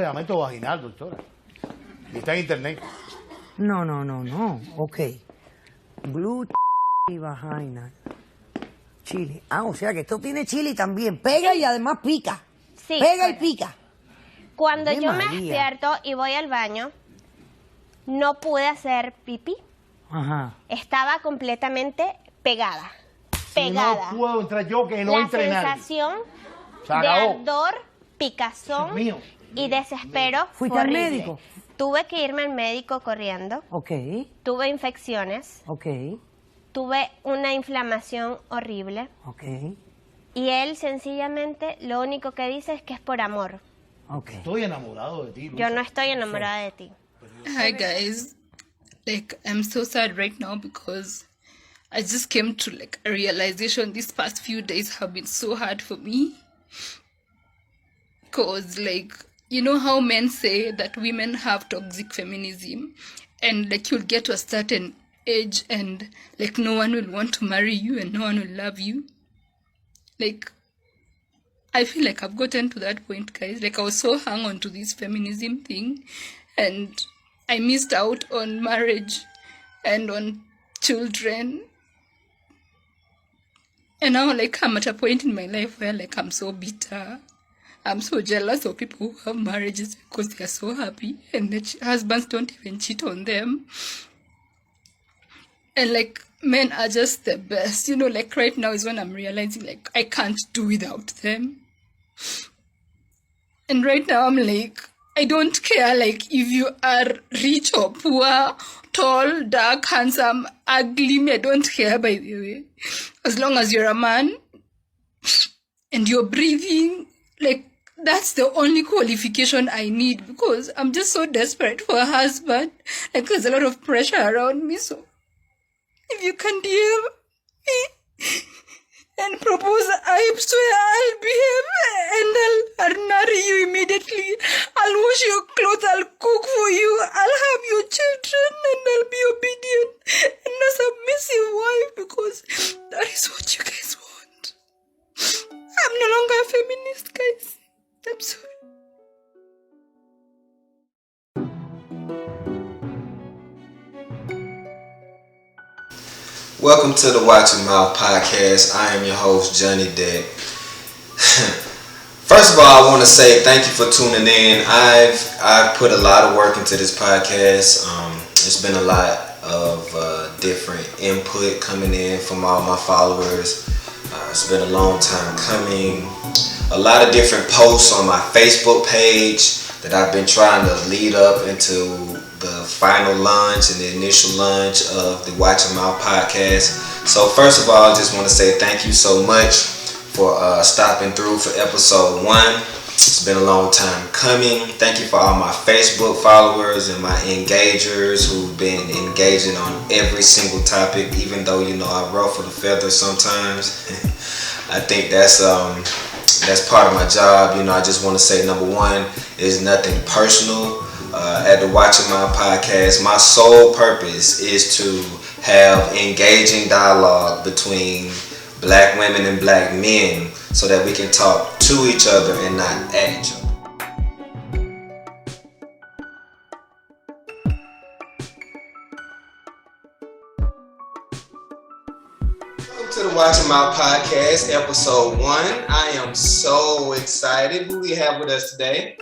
pegamento vaginal, doctora. Y está en internet. No. Ok. Blue y vagina. Chili. O sea que esto tiene chili también. Pega y además pica. Sí. Pega y pica. Cuando ¡Ave yo me María! despierto y voy al baño, no pude hacer pipí. Ajá. Estaba completamente pegada. Si no puedo entrar yo, que no La entre nadie. sensación Se de acabó. ardor, picazón Dios mío. y desespero fue ¿Fuiste al horrible. médico? Tuve que irme al médico corriendo. Ok. Tuve infecciones. Ok. Tuve una inflamación horrible. Ok. Y él sencillamente lo único que dice es que es por amor. Ok. Estoy enamorado de ti, Luisa. Yo no estoy enamorada de ti. Hi guys, like I'm so sad right now because I just came to like a realization these past few days have been so hard for me. Cause like, you know how men say that women have toxic feminism and like you'll get to a certain age and like no one will want to marry you and no one will love you. Like I feel like I've gotten to that point, guys. Like I was so hung on to this feminism thing and I missed out on marriage and on children. And now like I'm at a point in my life where like I'm so bitter. I'm so jealous of people who have marriages because they are so happy and their husbands don't even cheat on them. And like men are just the best. You know, like right now is when I'm realizing like I can't do without them. And right now I'm like, I don't care like if you are rich or poor, tall, dark, handsome, ugly, I don't care by the way. As long as you're a man and you're breathing, like that's the only qualification I need because I'm just so desperate for a husband. Like there's a lot of pressure around me, so if you can DM me and propose, I swear I'll behave and I'll marry you immediately. I'll wash your clothes, I'll cook for you, I'll have your children and I'll be obedient and a submissive wife because that is what you guys want. I'm no longer a feminist, guys. I'm sorry. Welcome to the Watch Your Mouth podcast. I am your host, Jenae. First of all, I want to say thank you for tuning in. I've put a lot of work into this podcast. It's been a lot of different input coming in from all my followers. It's been a long time coming. A lot of different posts on my Facebook page that I've been trying to lead up into the final launch and the initial launch of the Watch Your Mouth podcast. So first of all, I just want to say thank you so much for stopping through for episode 1. It's been a long time coming. Thank you for all my Facebook followers and my engagers who've been engaging on every single topic, even though, you know, I ruffle the feathers sometimes. I think that's part of my job. You know, I just want to say, number one, is nothing personal. At the Watch Your Mouth podcast, my sole purpose is to have engaging dialogue between black women and black men so that we can talk to each other and not at each other. Welcome to the Watch Your Mouth podcast, episode 1. I am so excited. Who we have with us today?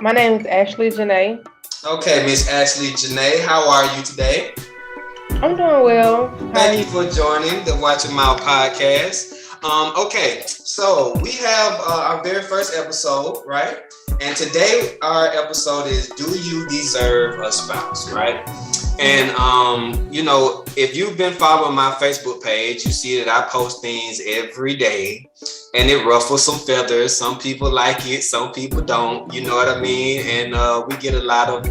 My name is Ashleigh Jenae. Okay, Miss Ashleigh Jenae, how are you today? I'm doing well. Thank you for joining the Watch Your Mouth podcast. Okay, so we have our very first episode, right? And today our episode is, do you deserve a spouse, right? And, you know, if you've been following my Facebook page, you see that I post things every day and it ruffles some feathers. Some people like it, some people don't, you know what I mean? And we get a lot of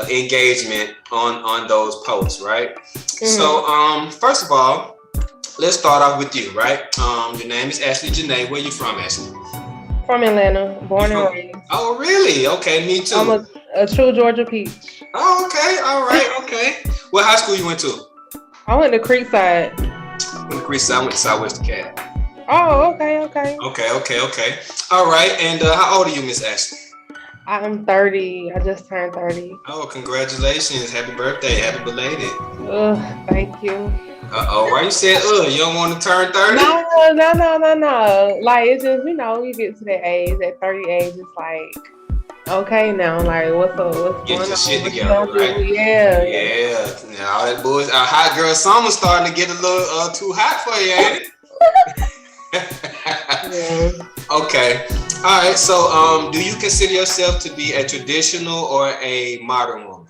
engagement on those posts, right? Mm-hmm. So, first of all, let's start off with you, right? Your name is Ashleigh Jenae. Where you from, Ashleigh? From Atlanta, born and raised. Oh, really? Okay, me too. I'm a true Georgia peach. Oh, okay. All right. Okay. What high school you went to? I went to Creekside. I went to Southwest Cat. Oh, okay. Okay. All right. And how old are you, Miss Ashleigh? I'm 30. I just turned 30. Oh, congratulations. Happy birthday. Happy belated. Thank you. Uh-oh, why you said, you don't want to turn 30? No. Like, it's just, you get to that age, that 30 age, it's like, okay, now, like, what's going on? Get your shit together, right? Yeah. Now, all that boys, hot girl summer's starting to get a little too hot for you, ain't it? Yeah. Okay. All right. So, do you consider yourself to be a traditional or a modern woman?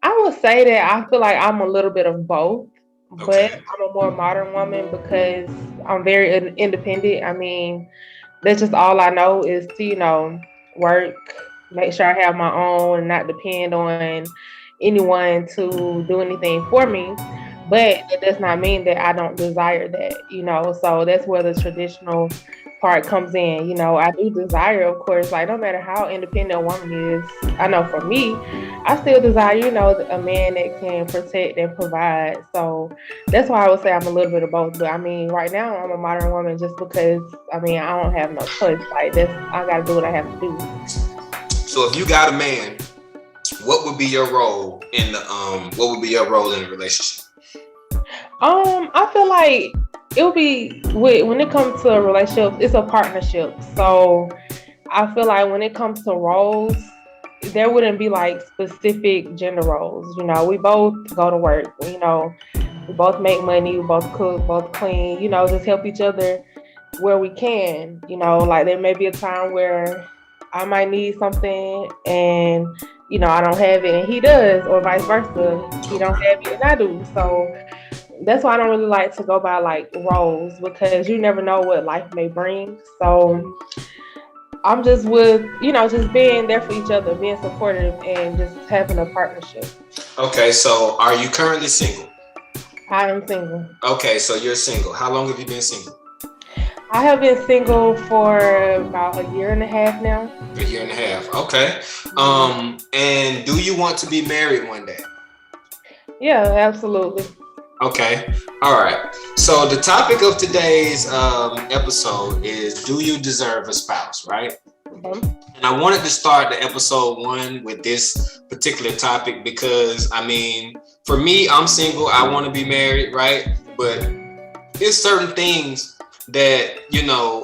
I would say that I feel like I'm a little bit of both, but I'm a more modern woman because I'm very independent. I mean, that's just all I know is to, work, make sure I have my own and not depend on anyone to do anything for me. But it does not mean that I don't desire that. So that's where the traditional part comes in. I do desire, of course, like no matter how independent a woman is, I know for me, I still desire, a man that can protect and provide. So that's why I would say I'm a little bit of both. But I mean, right now I'm a modern woman just because I don't have no choice. Like I gotta do what I have to do. So if you got a man, what would be your role in the relationship? I feel like it would be when it comes to a relationship, it's a partnership. So I feel like when it comes to roles, there wouldn't be like specific gender roles. We both go to work. We both make money. We both cook, both clean. Just help each other where we can. Like there may be a time where I might need something and I don't have it and he does, or vice versa. He don't have it and I do. So that's why I don't really like to go by like roles because you never know what life may bring. So I'm just with, just being there for each other, being supportive and just having a partnership. Okay, so are you currently single? I am single. Okay, so you're single. How long have you been single? I have been single for about a year and a half now. A year and a half, okay. And do you want to be married one day? Yeah, absolutely. Okay, all right. So the topic of today's episode is, do you deserve a spouse, right? And I wanted to start the episode 1 with this particular topic because, for me, I'm single. I want to be married, right? But there's certain things that,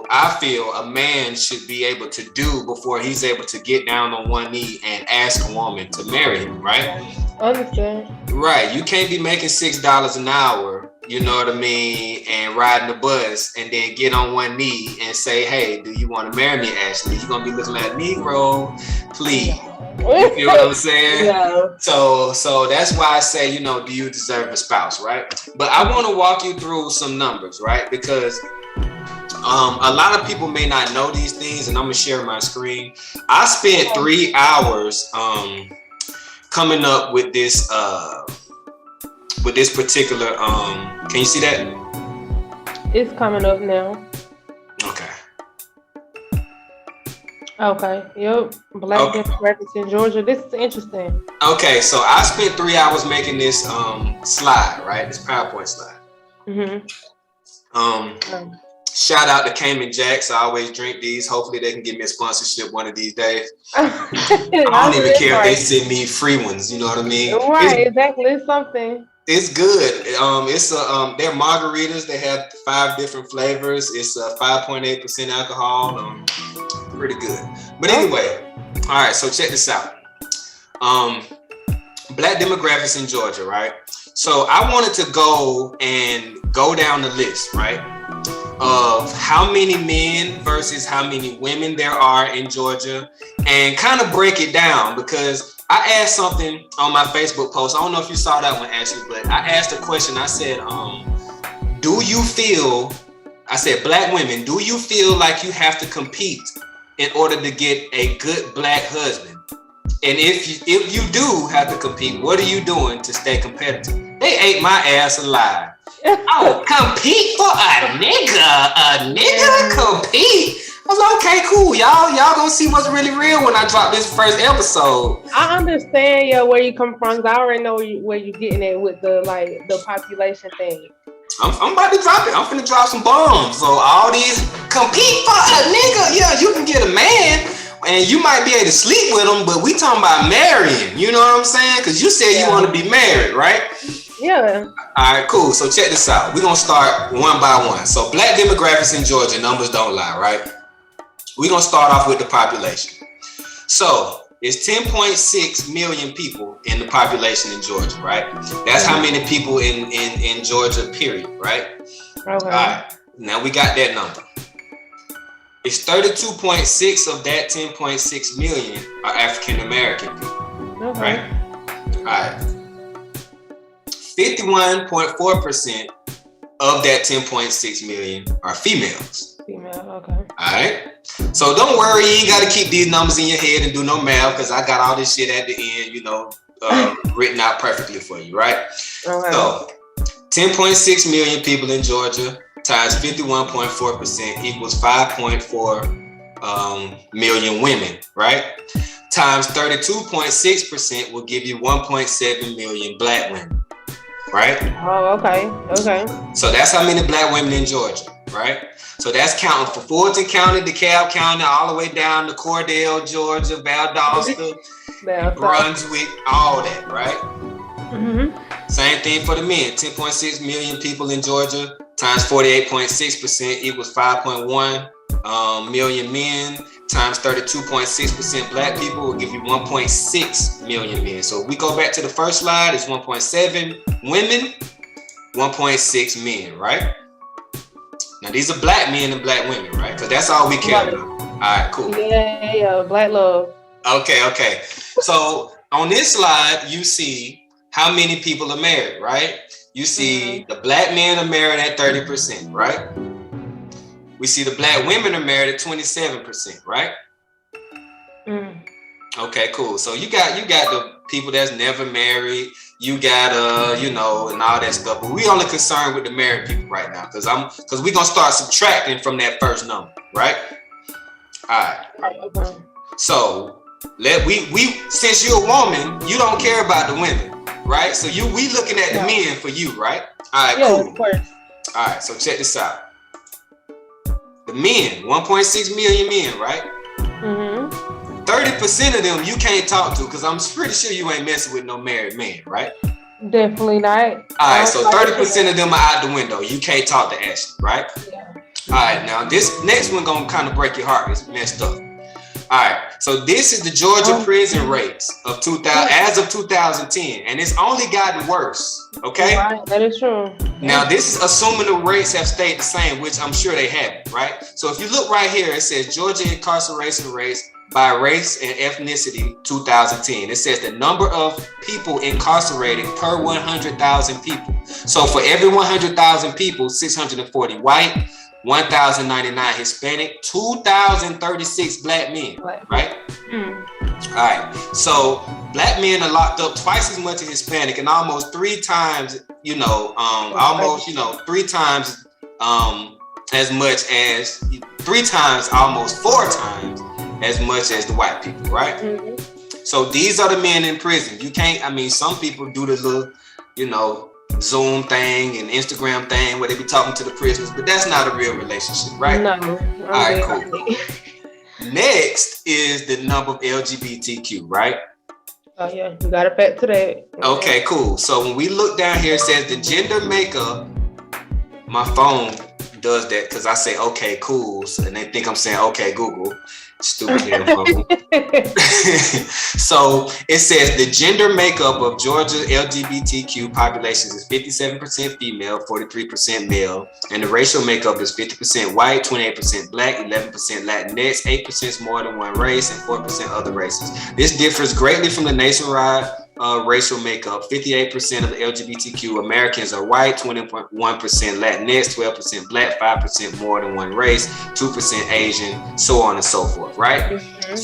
I feel a man should be able to do before he's able to get down on one knee and ask a woman to marry him, right? Understand. Right. You can't be making $6 an hour, you know what I mean, and riding the bus and then get on one knee and say, hey, do you want to marry me, Ashleigh? You're going to be looking like, Negro, please. You feel what I'm saying? Yeah. So that's why I say, do you deserve a spouse, right? But I want to walk you through some numbers, right? Because a lot of people may not know these things, and I'm going to share my screen. I spent 3 hours coming up with this particular can you see that? It's coming up now. Okay. Yep. Black demographics in Georgia. This is interesting. Okay, so I spent 3 hours making this slide, right? This PowerPoint slide. Shout out to Cayman Jacks. I always drink these. Hopefully they can give me a sponsorship one of these days. I don't even care if they send me free ones. You know what I mean? Right, exactly. It's something. It's good. They're margaritas. They have 5 different flavors. It's 5.8% alcohol. Pretty good. But anyway, all right. So check this out. Black demographics in Georgia, right? So I wanted to go down the list, right, of how many men versus how many women there are in Georgia, and kind of break it down because I asked something on my Facebook post. I don't know if you saw that one, Ashley, but I asked a question. I said, black women, do you feel like you have to compete in order to get a good black husband? And if you do have to compete, what are you doing to stay competitive? They ate my ass alive. Oh, compete for a nigga compete. I was like, okay, cool. Y'all gonna see what's really real when I drop this first episode. I understand where you come from. I already know where you're getting at with the population thing. I'm about to drop it. I'm finna drop some bombs. So all these compete for a nigga. Yeah, you can get a man and you might be able to sleep with him, but we talking about marrying. You know what I'm saying? Because you said you want to be married, right? Yeah. All right, cool. So check this out. We're going to start one by one. So black demographics in Georgia, numbers don't lie, right? We're going to start off with the population. So it's 10.6 million people in the population in Georgia, right? That's how many people in Georgia, period, right? Okay. All right. Now we got that number. It's 32.6 of that 10.6 million are African American people, Okay. right? All right. 51.4% of that 10.6 million are females. Female, okay. All right. So don't worry, you ain't got to keep these numbers in your head and do no math because I got all this shit at the end, written out perfectly for you, right? Okay. So 10.6 million people in Georgia times 51.4% equals 5.4 million women, right? Times 32.6% will give you 1.7 million black women, right? Oh, okay. Okay. So that's how many black women in Georgia, right? So that's counting for Fulton County, DeKalb County, all the way down to Cordell, Georgia, Valdosta, Brunswick, all that, right? Mm-hmm. Same thing for the men. 10.6 million people in Georgia times 48.6% equals 5.1 million men times 32.6% black people will give you 1.6 million men. So if we go back to the first slide, it's 1.7 women, 1.6 men, right? Now these are black men and black women, right? Because that's all we care about. All right, cool. Yeah, black love. Okay. So on this slide, you see how many people are married, right? You see the black men are married at 30%, right? We see the black women are married at 27%, right? Mm. Okay, cool. So you got the people that's never married, you got and all that stuff. But we only concerned with the married people right now, because we're gonna start subtracting from that first number, right? All right. Okay. So we since you're a woman, you don't care about the women, right? So we looking at the men for you, right? All right, cool. Of course. All right, so check this out. The men, 1.6 million men, right? Mm-hmm. 30% of them you can't talk to because I'm pretty sure you ain't messing with no married man, right? Definitely not. All right, so 30% of them are out the window. You can't talk to Ashley, right? Yeah. All right, now this next one gonna kind of break your heart. It's messed up. All right, so this is the Georgia prison rates of 2000 as of 2010, and it's only gotten worse. Okay, Right, that is true. now this is assuming the rates have stayed the same, which I'm sure they haven't, right? So if you look right here, it says Georgia incarceration rates by race and ethnicity 2010. It says the number of people incarcerated per 100,000 people. So for every 100,000 people, 640 white, 1,099 Hispanic, 2,036 black men, right? Mm. All right, so black men are locked up twice as much as Hispanic, and almost 3 times, almost 3 times as much as 3 times, almost 4 times as much as the white people, right? Mm-hmm. So these are the men in prison. You can't. I mean, some people do the little, Zoom thing and Instagram thing where they be talking to the prisoners, but that's not a real relationship, right? No. All right, cool. Next is the number of LGBTQ, right? Oh yeah, you got it back to that. Okay, cool. So when we look down here, it says the gender makeup. My phone does that because I say okay, cool, and they think I'm saying okay, Google. Stupid damn phone. So it says the gender makeup of Georgia LGBTQ populations is 57% female, 43% male, and the racial makeup is 50% white, 28% black, 11% Latinx, 8% is more than one race, and 4% other races. This differs greatly from the nationwide racial makeup. 58% of the LGBTQ Americans are white, 21% Latinx, 12% black, 5% more than one race, 2% Asian, so on and so forth, right? Mm-hmm.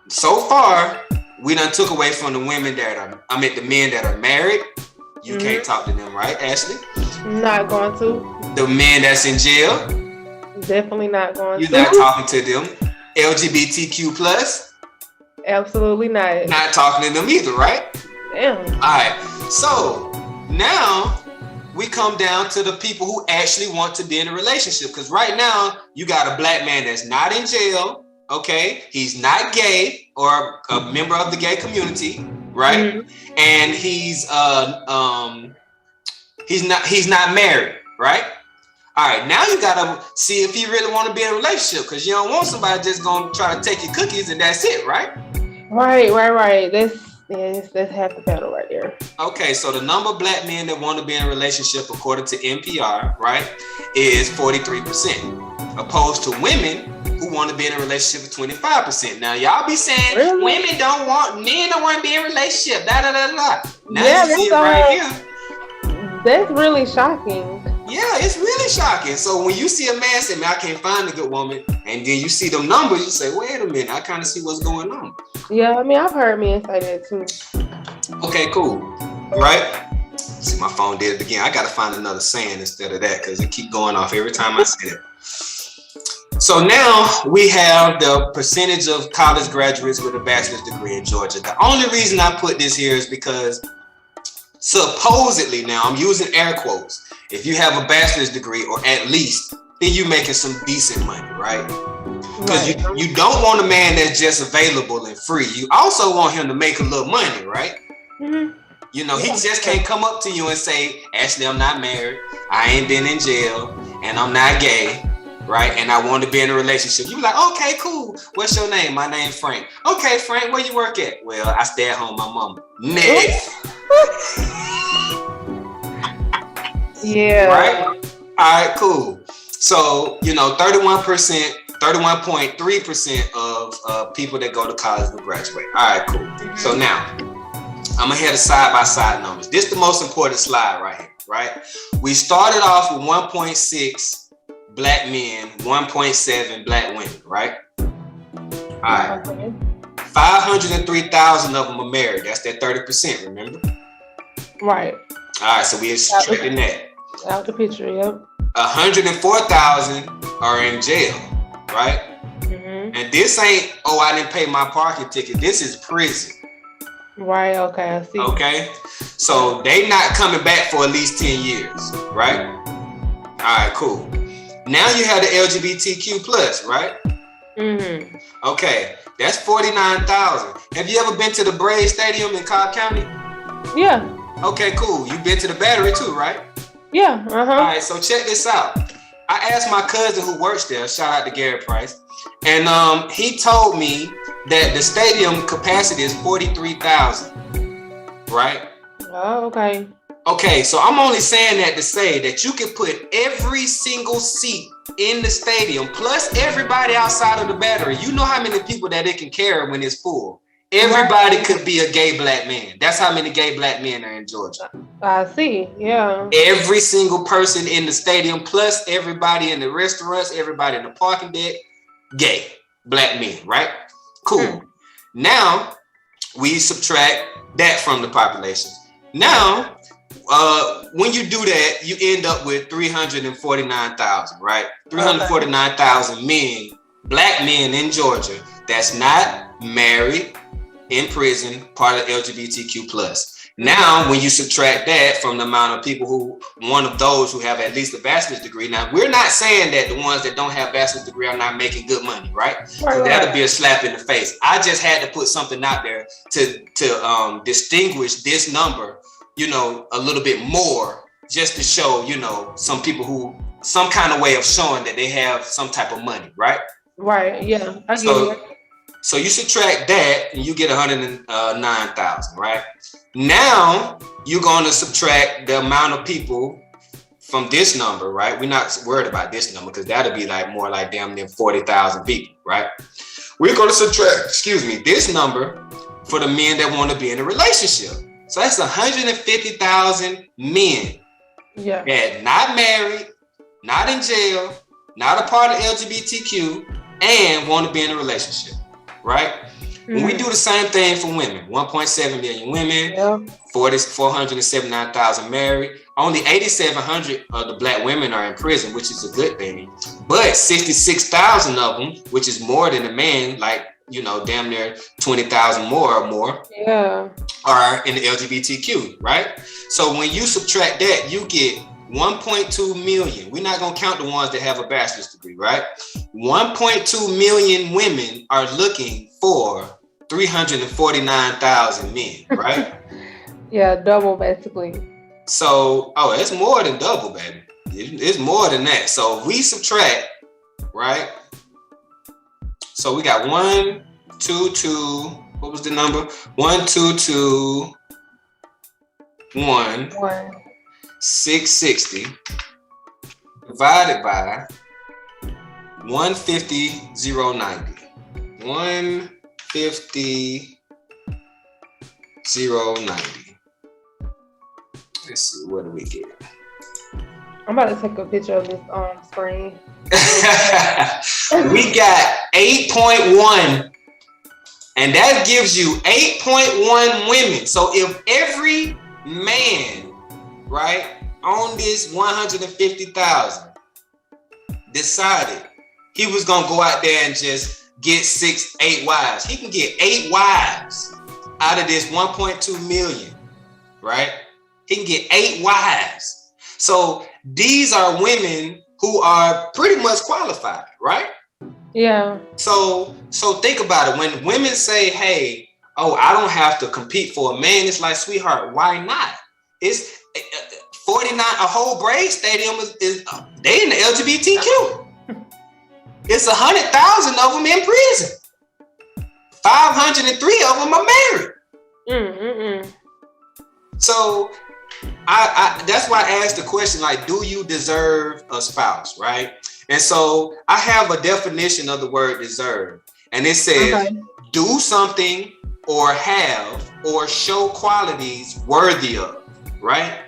So far, we done took away from the women the men that are married. You can't talk to them, right, Ashley? Not going to. The men that's in jail. Definitely not going You're to. not talking to them. LGBTQ plus. Absolutely not. Not talking to them either, right? Damn. All right. So now we come down to the people who actually want to be in a relationship. Because right now, you got a black man that's not in jail, okay? He's not gay or a member of the gay community, right? Mm-hmm. And he's not married, right? All right, now you gotta see if you really want to be in a relationship, because you don't want somebody just gonna try to take your cookies and that's it, right? Right. That's half the battle right there. Okay, so the number of black men that want to be in a relationship, according to NPR, right, is 43%, opposed to women who want to be in a relationship with 25%. Now, y'all be saying really? Men don't want to be in a relationship, da da da da. Now you see it right here. That's really shocking. Yeah, it's really shocking. So when you see a man say, man, I can't find a good woman, and then you see them numbers, you say, wait a minute, I kind of see what's going on. Yeah, I mean, I've heard men say that too. Okay, cool. Right? See, my phone did it again. I got to find another saying instead of that, because it keep going off every time I say it. So now we have the percentage of college graduates with a bachelor's degree in Georgia. The only reason I put this here is because supposedly, now I'm using air quotes, if you have a bachelor's degree or at least, then you're making some decent money, right? Because you don't want a man that's just available and free. You also want him to make a little money, right? Mm-hmm. You know, he just can't come up to you and say, Ashleigh, I'm not married, I ain't been in jail, and I'm not gay, right? And I want to be in a relationship. You be like, okay, cool. What's your name? My name's Frank. Okay, Frank, where you work at? Well, I stay at home with my mama. Next. Yeah. Right? All right, cool. So, 31.3% of people that go to college will graduate. All right, cool. Mm-hmm. So now, I'm gonna head the side-by-side numbers. This is the most important slide right here, right? We started off with 1.6 black men, 1.7 black women, right? All right. 503,000 of them are married. That's that 30%, remember? Right. All right, so we're subtracting that. Out the picture, yep. 104,000 are in jail, right? Mm-hmm. And this ain't, I didn't pay my parking ticket. This is prison. Right, okay, I see. Okay, so they not coming back for at least 10 years, right? All right, cool. Now you have the LGBTQ plus, right? Mm-hmm. Okay, that's 49,000. Have you ever been to the Braves Stadium in Cobb County? Yeah. Okay, cool. You've been to the Battery too, right? Yeah, uh-huh. All right, so check this out. I asked my cousin who works there, shout out to Gary Price, and he told me that the stadium capacity is 43,000, right? Oh, okay. Okay, so I'm only saying that to say that you can put every single seat in the stadium, plus everybody outside of the Battery. You know how many people that it can carry when it's full. Everybody could be a gay black man. That's how many gay black men are in Georgia. I see, yeah. Every single person in the stadium, plus everybody in the restaurants, everybody in the parking deck, gay black men, right? Cool. Now, we subtract that from the population. Now, when you do that, you end up with 349,000, right? 349,000 men, black men in Georgia, that's not married, in prison, part of LGBTQ plus. Now, when you subtract that from the amount of people one of those who have at least a bachelor's degree. Now, we're not saying that the ones that don't have bachelor's degree are not making good money, right? So that'll be a slap in the face. I just had to put something out there to distinguish this number, a little bit more, just to show, some people some kind of way of showing that they have some type of money, right? Right, yeah, I get it. So you subtract that and you get 109,000, right? Now you're going to subtract the amount of people from this number, right? We're not worried about this number because that'll be more like damn near 40,000 people, right? We're going to subtract, this number for the men that want to be in a relationship. So that's 150,000 men that not married, not in jail, not a part of LGBTQ, and want to be in a relationship. Right? Mm-hmm. When we do the same thing for women, 1.7 million women, 479,000 married, only 8,700 of the black women are in prison, which is a good thing. But 66,000 of them, which is more than the men, damn near 20,000 more or more, are in the LGBTQ, right? So when you subtract that, you get 1.2 million. We're not gonna count the ones that have a bachelor's degree, right? 1.2 million women are looking for 349,000 men, right? Yeah, double basically. So, it's more than double, baby. It's more than that. So if we subtract, right? So we got 1, 2, 2. What was the number? 1, 2, 2, 1. 660 divided by 150, 090. 150, 090. Let's see, what do we get? I'm about to take a picture of this screen. We got 8.1, and that gives you 8.1 women. So if every man, right, on this 150,000 decided he was gonna go out there and just get 8 wives, he can get 8 wives out of this 1.2 million, right? He can get 8 wives. So these are women who are pretty much qualified, right? Yeah. So think about it. When women say, hey, I don't have to compete for a man, it's like, sweetheart, why not? It's 49, a whole Brave Stadium is they in the LGBTQ. It's 100,000 of them in prison. 503 of them are married. So I that's why I asked the question, like, do you deserve a spouse, right? And so I have a definition of the word deserve, and it says do something or have or show qualities worthy of, right?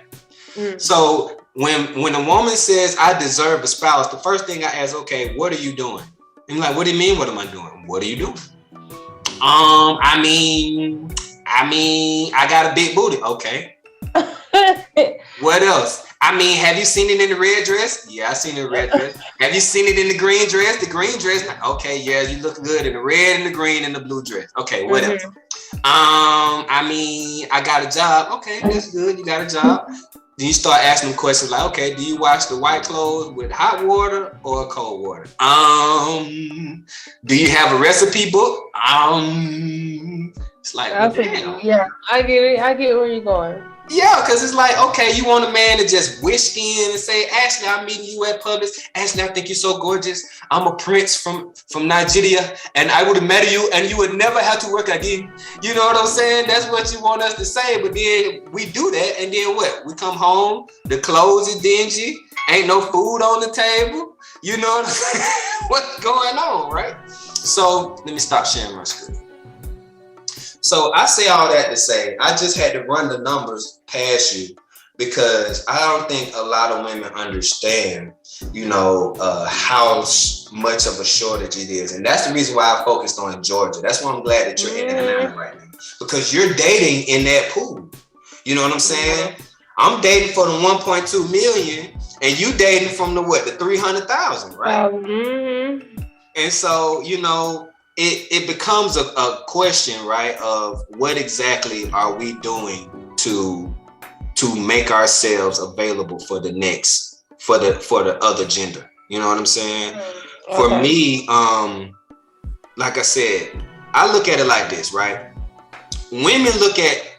So when a woman says I deserve a spouse, the first thing I ask, okay, what are you doing? And I'm like, what do you mean? What am I doing? What are you doing? I mean, I got a big booty. Okay. What else? I mean, have you seen it in the red dress? Yeah, I seen it in the red dress. Have you seen it in the green dress? The green dress? Okay, yeah, you look good in the red and the green and the blue dress. Okay, what else? I mean, I got a job. Okay, that's good. You got a job. Then you start asking them questions like, okay, do you wash the white clothes with hot water or cold water? Do you have a recipe book? It's like, well, damn. Yeah, I get it. I get where you're going. Yeah, because it's like, okay, you want a man to just whisk in and say, Ashleigh, I'm meeting you at Publix. Ashleigh, I think you're so gorgeous. I'm a prince from Nigeria, and I would have met you, and you would never have to work again. You know what I'm saying? That's what you want us to say, but then we do that, and then what? We come home, the clothes are dingy, ain't no food on the table. You know what I'm saying? What's going on, right? So let me stop sharing my screen. So I say all that to say, I just had to run the numbers past you because I don't think a lot of women understand, how much of a shortage it is. And that's the reason why I focused on Georgia. That's why I'm glad that you're in Atlanta right now, because you're dating in that pool. You know what I'm saying? I'm dating for the 1.2 million and you dating from the 300,000, right? And so, it becomes a question, right, of what exactly are we doing to make ourselves available for the next, for the other gender. You know what I'm saying? Okay. For me, like I said, I look at it like this, right? Men look at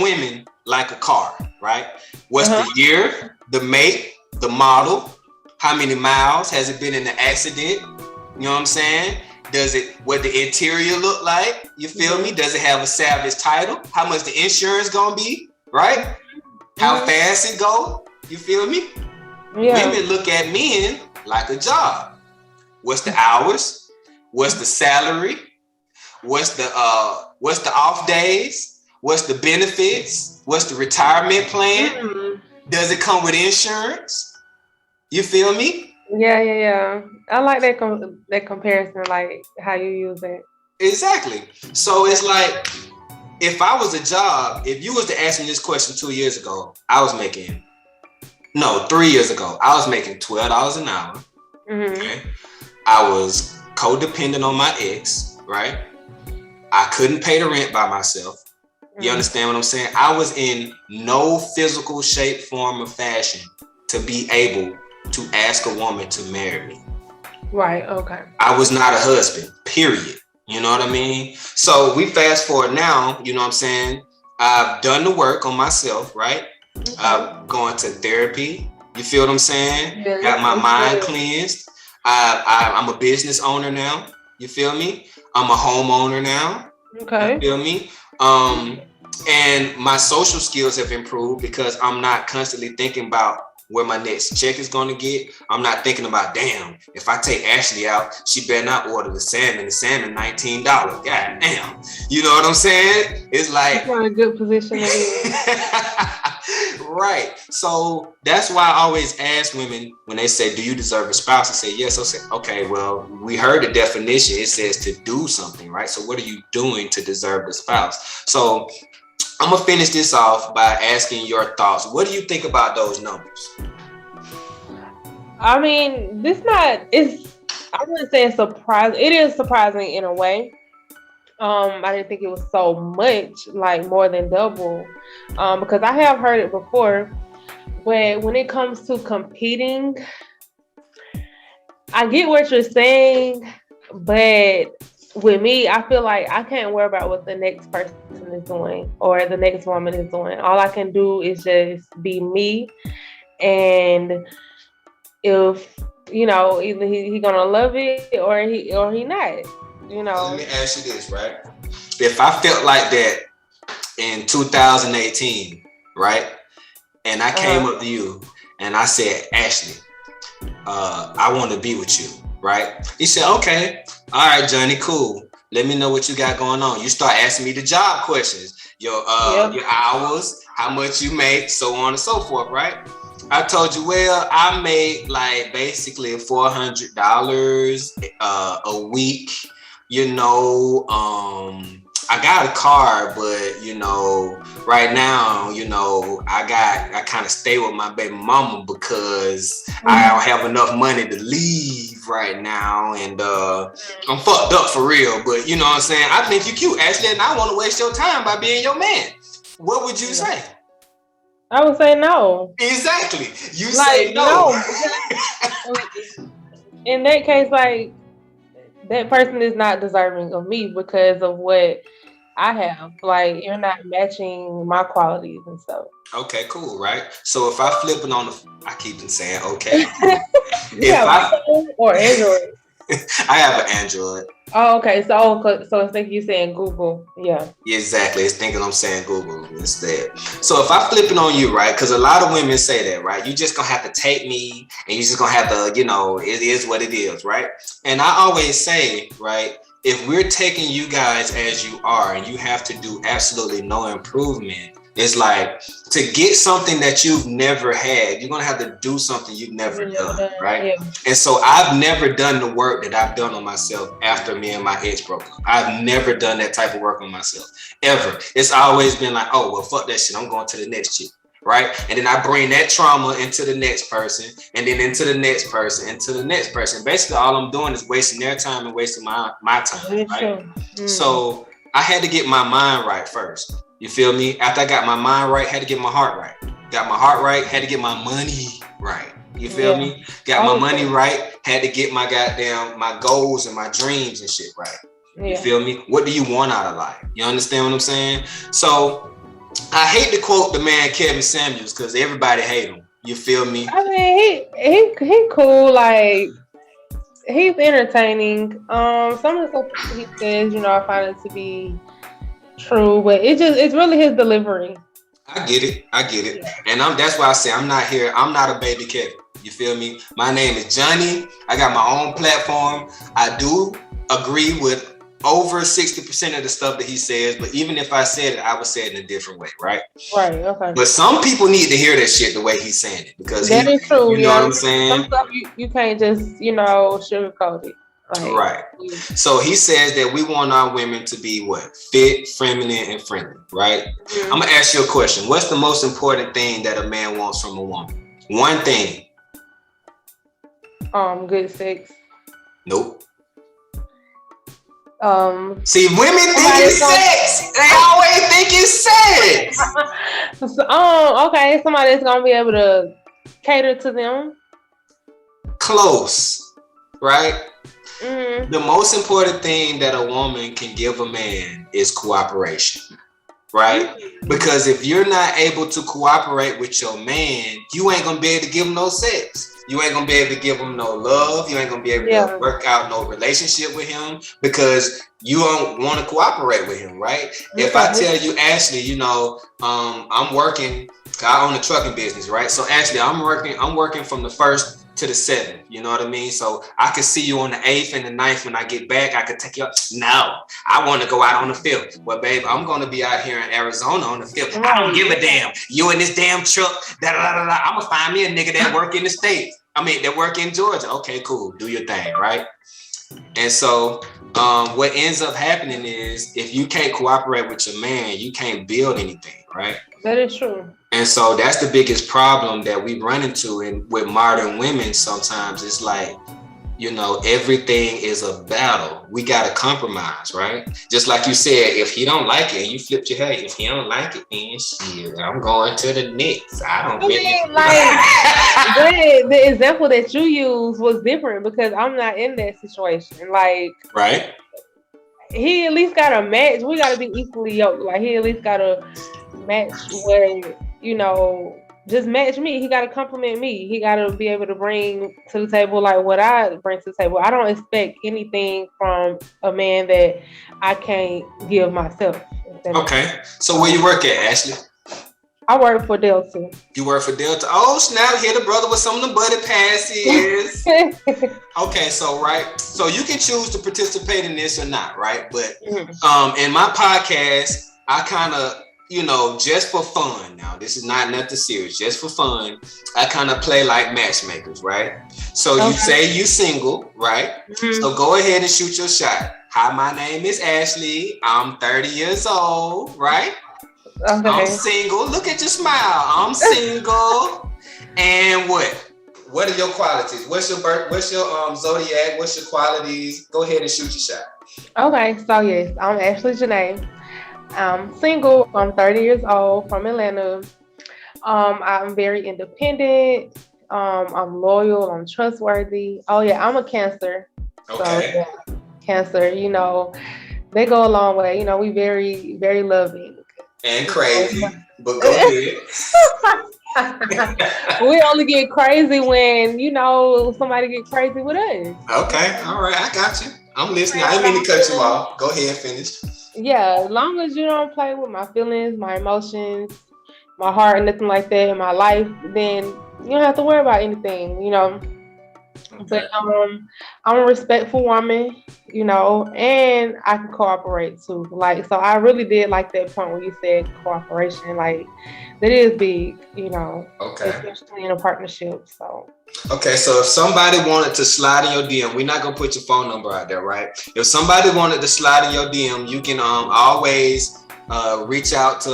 women like a car, right? What's the year, the make, the model, how many miles, has it been in an accident? You know what I'm saying? What the interior look like? You feel me? Does it have a salvage title? How much the insurance gonna be, right? How fast it go? You feel me? Yeah. Women look at men like a job. What's the hours? What's the salary? What's the off days? What's the benefits? What's the retirement plan? Does it come with insurance? You feel me? Yeah. I like that comparison, like how you use it. Exactly. So it's like, if I was a job, if you was to ask me this question 2 years ago, 3 years ago, I was making $12 an hour. Okay. I was codependent on my ex, right? I couldn't pay the rent by myself. You understand what I'm saying? I was in no physical shape, form, or fashion to be able to ask a woman to marry me. Right, okay. I was not a husband, period. You know what I mean? So we fast forward now, you know what I'm saying? I've done the work on myself, right? Okay. I'm going to therapy. You feel what I'm saying? Yeah, Got my mind good. cleansed. I'm a business owner now. You feel me? I'm a homeowner now. Okay. You feel me? And my social skills have improved because I'm not constantly thinking about where my next check is going to get. I'm not thinking about, damn, if I take Ashleigh out, she better not order the salmon $19. God damn. You know what I'm saying? It's like, you're in a good position to be. Right. So that's why I always ask women when they say, do you deserve a spouse? I say, yes. I say, okay, well, we heard the definition. It says to do something, right? So what are you doing to deserve a spouse? So I'm going to finish this off by asking your thoughts. What do you think about those numbers? I mean, I wouldn't say it's surprising. It is surprising in a way. I didn't think it was so much, like more than double, because I have heard it before. But when it comes to competing, I get what you're saying, but with me, I feel like I can't worry about what the next person is doing or the next woman is doing. All I can do is just be me, and if either he gonna love it or he not. Let me ask you this, right? If I felt like that in 2018, right, and I came up to you and I said, Ashleigh, I want to be with you, right? You said, okay, all right, Johnny, cool. Let me know what you got going on. You start asking me the job questions, your hours, how much you make, so on and so forth, right? I told you, well, I made like basically $400 a week. I got a car, but right now, I kind of stay with my baby mama because I don't have enough money to leave right now, and I'm fucked up for real. But you know what I'm saying? I think you cute, Ashleigh, and I want to waste your time by being your man. What would you say? I would say no. Exactly. You say no. In that case, like, that person is not deserving of me because of what I have. Like, you're not matching my qualities and stuff. Okay, cool, right? So if I flip it on I keep saying okay. You have iPhone or Android? I have an Android. Oh, okay. So it's like you saying Google. Yeah. Exactly. It's thinking I'm saying Google instead. So if I flip it on you, right? Because a lot of women say that, right? You just gonna have to take me, and you just gonna have to, it is what it is, right? And I always say, right, if we're taking you guys as you are, and you have to do absolutely no improvement, it's like to get something that you've never had, you're gonna have to do something you've never done, right? Yeah. And so I've never done the work that I've done on myself after me and my ex broke up. I've never done that type of work on myself, ever. It's always been like, oh, well, fuck that shit, I'm going to the next chick, right? And then I bring that trauma into the next person, and then into the next person, into the next person. Basically, all I'm doing is wasting their time and wasting my time, right? So I had to get my mind right first. You feel me? After I got my mind right, had to get my heart right. Got my heart right, had to get my money right. You feel me? Got my money right, had to get my goals and my dreams and shit right. You feel me? What do you want out of life? You understand what I'm saying? So I hate to quote the man Kevin Samuels because everybody hate him. You feel me? I mean, he cool. Like, he's entertaining. Some of the stuff he says, I find it to be true, but it's really his delivery. I get it. And that's why I say I'm not a baby Kevin. You feel me? My name is Johnny. I got my own platform. I do agree with over 60% of the stuff that he says, but even if I said it, I would say it in a different way, right? Right, okay. But some people need to hear that shit the way he's saying it, because that is true. You know what I'm saying? Some stuff you can't just, sugarcoat it. Like, right. So he says that we want our women to be what? Fit, feminine, and friendly, right? Mm-hmm. I'm gonna ask you a question. What's the most important thing that a man wants from a woman? One thing. Good sex. Nope. See, women think it's sex. They always think it's sex. Okay, somebody that's gonna be able to cater to them. Close, right? Mm-hmm. The most important thing that a woman can give a man is cooperation, right? Because if you're not able to cooperate with your man, you ain't gonna be able to give him no sex. You ain't gonna be able to give him no love. You ain't gonna be able to work out no relationship with him because you don't want to cooperate with him, right? If I tell you, Ashleigh, you know, I'm working, I own a trucking business, right? So Ashleigh, I'm working from the 1st to the 7th, you know what I mean? So I could see you on the 8th and the 9th when I get back. I could take you up. No, I want to go out on the 5th. Well, babe, I'm going to be out here in Arizona on the 5th. I don't give a damn. You in this damn truck. I'm going to find me a nigga that work in the States. I mean, that work in Georgia. Okay, cool. Do your thing, right? And so what ends up happening is if you can't cooperate with your man, you can't build anything, right? That is true. And so that's the biggest problem that we run into with modern women. Sometimes it's like, you know, everything is a battle. We got to compromise, right? Just like you said, if he don't like it, and you flipped your head. If he don't like it, then shit, I'm going to the Knicks. I don't really like. The example that you used was different because I'm not in that situation. Like, right? He at least got a match. We got to be equally yoked. Like, he at least got a match where, you know, just match me. He got to compliment me. He got to be able to bring to the table like what I bring to the table. I don't expect anything from a man that I can't give myself. Okay. So where you work at, Ashleigh? I work for Delta. You work for Delta. Oh, snap. Hit a brother with some of the buddy passes. Okay, so right. So you can choose to participate in this or not, right? But in my podcast, I kind of, you know, just for fun. Now, this is not nothing serious. Just for fun, I kind of play like matchmakers, right? So you say you single, right? So go ahead and shoot your shot. Hi, my name is Ashleigh. I'm 30 years old, right? Okay. I'm single. Look at your smile. I'm single. And what are your qualities? What's your zodiac? What's your qualities? Go ahead and shoot your shot. Okay, so yes, I'm Ashleigh Jenae. I'm single. I'm 30 years old, from Atlanta. I'm very independent. I'm loyal. I'm trustworthy. Oh yeah, I'm a Cancer. Okay. So, Cancer, you know, they go a long way. You know, we very, very loving. And crazy, but go ahead. We only get crazy when, you know, somebody get crazy with us. Okay, all right, I got you. I'm listening. I didn't mean to cut you off. Go ahead, finish. Yeah, as long as you don't play with my feelings, my emotions, my heart, nothing like that in my life, then you don't have to worry about anything, you know. Okay. But I'm a respectful woman, you know, and I can cooperate too. Like, so I really did like that point when you said cooperation. Like, that is big, you know. Okay. Especially in a partnership. So. Okay, so if somebody wanted to slide in your DM, we're not gonna put your phone number out there, right? If somebody wanted to slide in your DM, you can always reach out to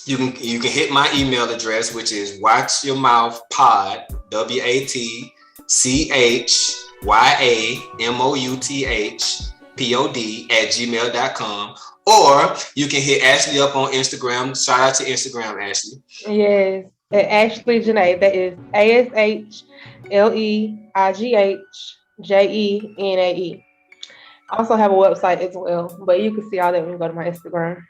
you can hit my email address, which is watchyourmouthpod, WATCHYAMOUTHPOD @gmail.com, or you can hit Ashleigh up on Instagram. Shout out to Instagram, Ashleigh. Yes, Ashleigh Jenae. That is ASHLEIGHJENAE. I also have a website as well, but you can see all that when you go to my Instagram.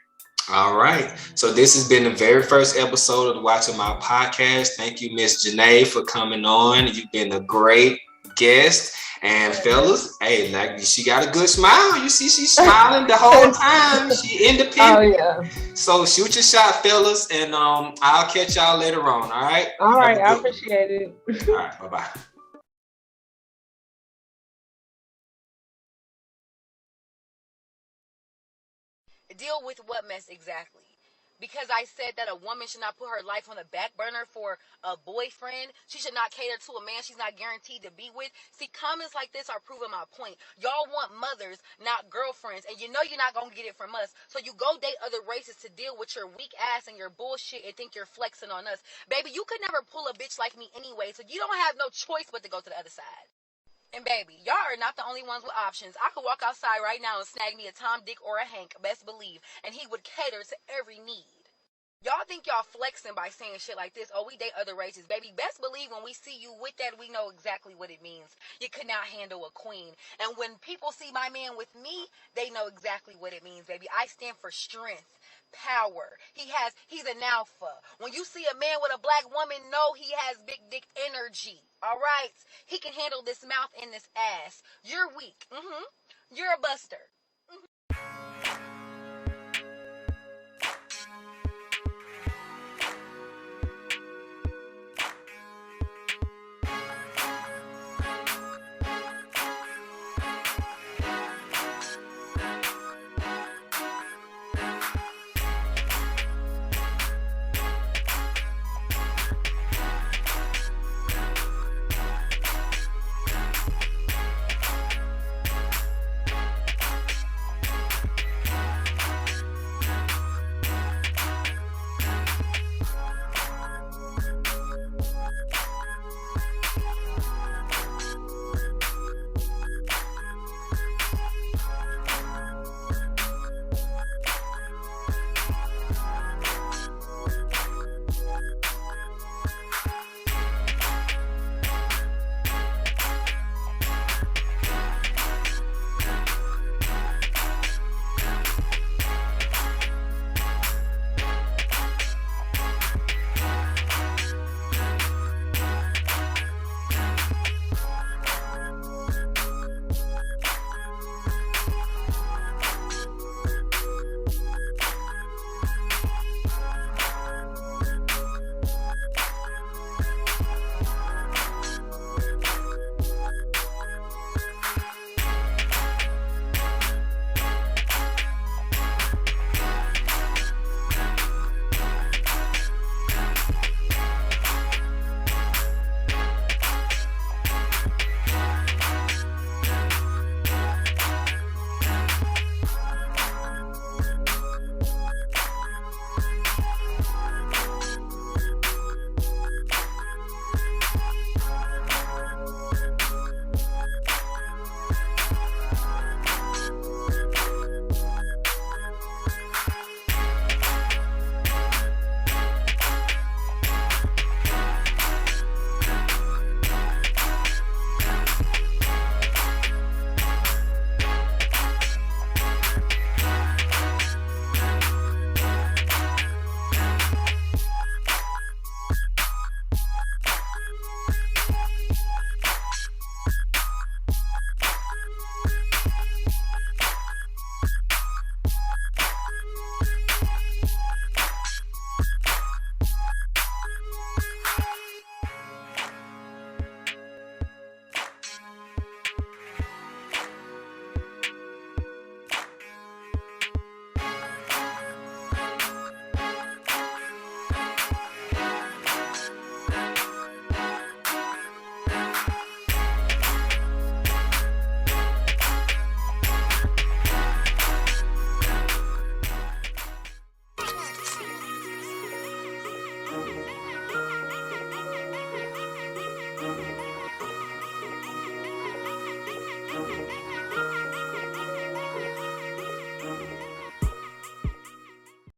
All right. So this has been the very first episode of the Watching My Podcast. Thank you, Miss Jenae, for coming on. You've been a great guest. And fellas, hey, like she got a good smile. You see, she's smiling the whole time. She independent. Oh yeah. So shoot your shot, fellas, and I'll catch y'all later on. All right. All right. I appreciate it. All right. Bye-bye. Deal with what mess exactly? Because I said that a woman should not put her life on the back burner for a boyfriend. She should not cater to a man she's not guaranteed to be with. See, comments like this are proving my point. Y'all want mothers, not girlfriends. And you know you're not going to get it from us. So you go date other races to deal with your weak ass and your bullshit and think you're flexing on us. Baby, you could never pull a bitch like me anyway. So you don't have no choice but to go to the other side. And baby, y'all are not the only ones with options. I could walk outside right now and snag me a Tom, Dick, or a Hank, best believe, and he would cater to every need. Y'all think y'all flexing by saying shit like this. Oh, we date other races. Baby, best believe when we see you with that, we know exactly what it means. You could not handle a queen. And when people see my man with me, they know exactly what it means, baby. I stand for strength, power. He's an alpha. When you see a man with a black woman, know he has big dick energy. All right? He can handle this mouth and this ass. You're weak. You're a buster.